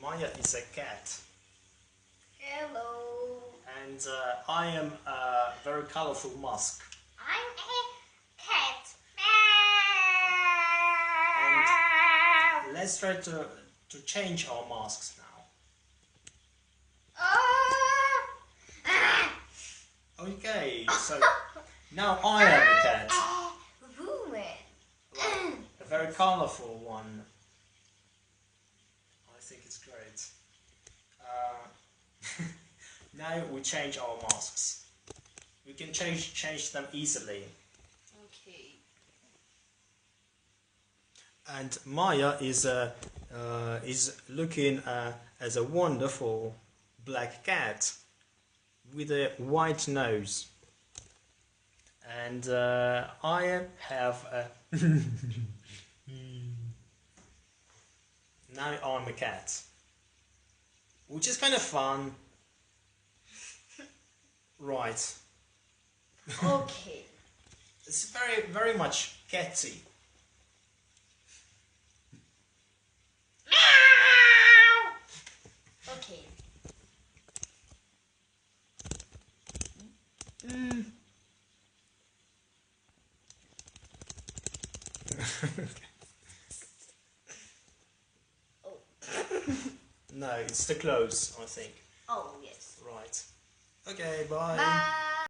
Maya is a cat. Hello. And I am a very colorful mask. I'm a cat. And let's try to change our masks now. Okay, so now I am a cat. Like, a very colorful one. I think it's great. Now we change our masks. We can change them easily. Okay. And Maya is looking as a wonderful black cat with a white nose. And I have a now I'm a cat, which is kind of fun, right? Okay. It's very much catty. Okay. Oh. No, it's the clothes, I think. Oh yes. Right. Okay, bye. Bye.